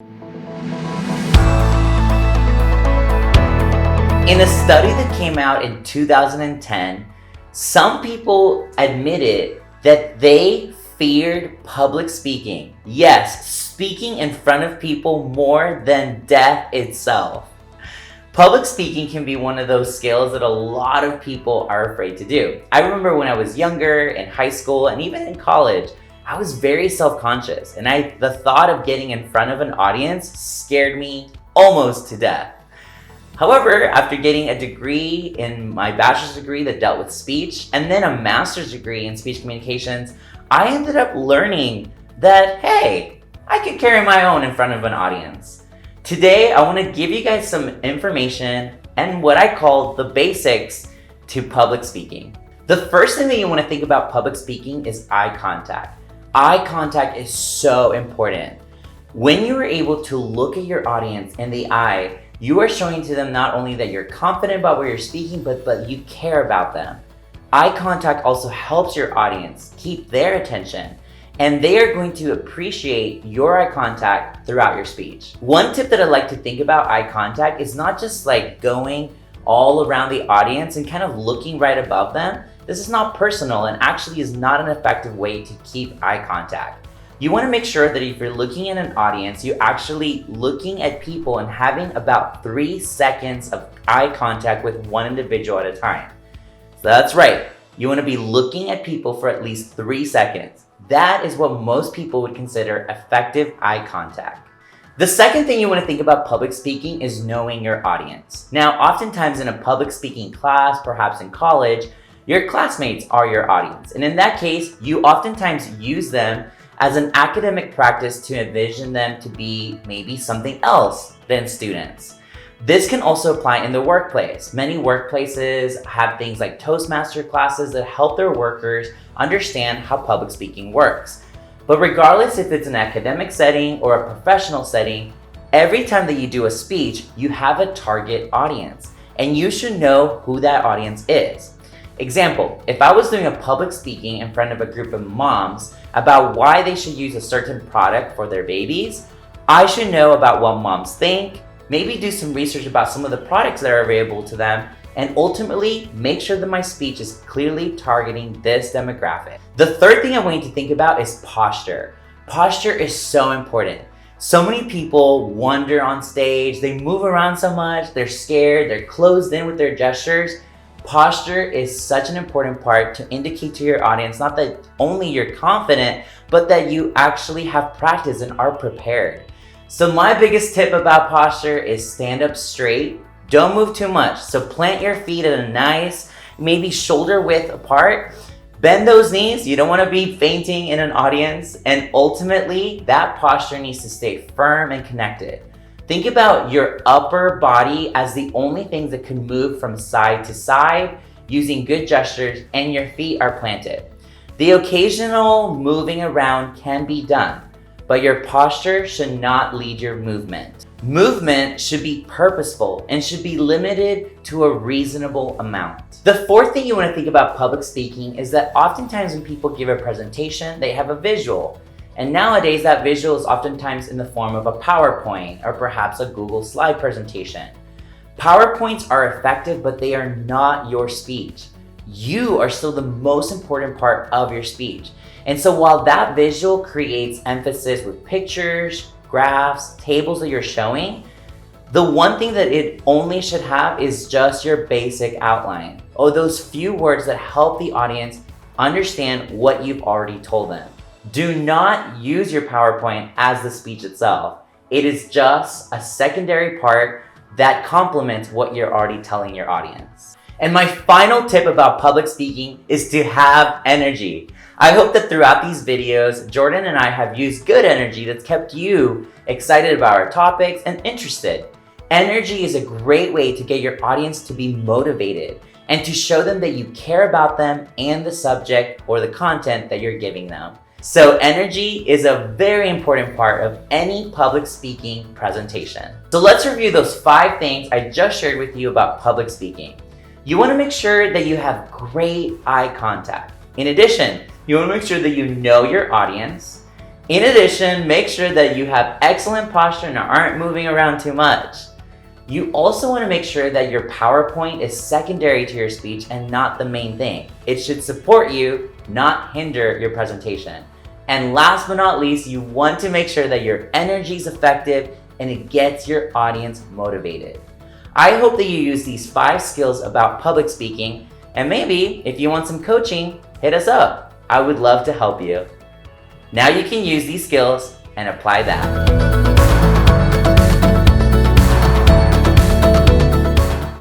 In a study that came out in 2010, some people admitted that they feared public speaking. Yes, speaking in front of people more than death itself. Public speaking can be one of those skills that a lot of people are afraid to do. I remember when I was younger, in high school, and even in college, I was very self-conscious, and the thought of getting in front of an audience scared me almost to death. However, after getting a degree in my bachelor's degree that dealt with speech, and then a master's degree in speech communications, I ended up learning that, hey, I could carry my own in front of an audience. Today, I want to give you guys some information and what I call the basics to public speaking. The first thing that you want to think about public speaking is eye contact. Eye contact is so important. When you are able to look at your audience in the eye, you are showing to them not only that you're confident about what you're speaking, but you care about them. Eye contact also helps your audience keep their attention, and they are going to appreciate your eye contact throughout your speech. One tip that I like to think about eye contact is not just like going all around the audience and kind of looking right above them. This is not personal and actually is not an effective way to keep eye contact. You want to make sure that if you're looking at an audience, you're actually looking at people and having about 3 seconds of eye contact with one individual at a time. So that's right. You want to be looking at people for at least 3 seconds. That is what most people would consider effective eye contact. The second thing you want to think about public speaking is knowing your audience. Now, oftentimes in a public speaking class, perhaps in college, your classmates are your audience. And in that case, you oftentimes use them as an academic practice to envision them to be maybe something else than students. This can also apply in the workplace. Many workplaces have things like Toastmaster classes that help their workers understand how public speaking works. But regardless if it's an academic setting or a professional setting, every time that you do a speech, you have a target audience, and you should know who that audience is. Example, if I was doing a public speaking in front of a group of moms about why they should use a certain product for their babies, I should know about what moms think, maybe do some research about some of the products that are available to them, and ultimately make sure that my speech is clearly targeting this demographic. The third thing I want you to think about is posture. Posture is so important. So many people wander on stage, they move around so much, they're scared, they're closed in with their gestures. Posture is such an important part to indicate to your audience not that only you're confident, but that you actually have practice and are prepared. So my biggest tip about posture is stand up straight. Don't move too much. So plant your feet at a nice, maybe shoulder width apart. Bend those knees. You don't want to be fainting in an audience. And ultimately, that posture needs to stay firm and connected. Think about your upper body as the only things that can move from side to side using good gestures, and your feet are planted. The occasional moving around can be done, but your posture should not lead your movement. Movement should be purposeful and should be limited to a reasonable amount. The fourth thing you want to think about public speaking is that oftentimes when people give a presentation, they have a visual. And nowadays, that visual is oftentimes in the form of a PowerPoint or perhaps a Google slide presentation. PowerPoints are effective, but they are not your speech. You are still the most important part of your speech. And so while that visual creates emphasis with pictures, graphs, tables that you're showing, the one thing that it only should have is just your basic outline, or those few words that help the audience understand what you've already told them. Do not use your PowerPoint as the speech itself. It is just a secondary part that complements what you're already telling your audience. And my final tip about public speaking is to have energy. I hope that throughout these videos, Jordan and I have used good energy that's kept you excited about our topics and interested. Energy is a great way to get your audience to be motivated and to show them that you care about them and the subject or the content that you're giving them. So energy is a very important part of any public speaking presentation. So let's review those 5 things I just shared with you about public speaking. You want to make sure that you have great eye contact. In addition, you want to make sure that you know your audience, In addition, make sure that you have excellent posture and aren't moving around too much. You also want to make sure that your PowerPoint is secondary to your speech and not the main thing. It should support you, not hinder your presentation. And last but not least, you want to make sure that your energy is effective and it gets your audience motivated. I hope that you use these 5 skills about public speaking, and maybe if you want some coaching, hit us up. I would love to help you. Now you can use these skills and apply that.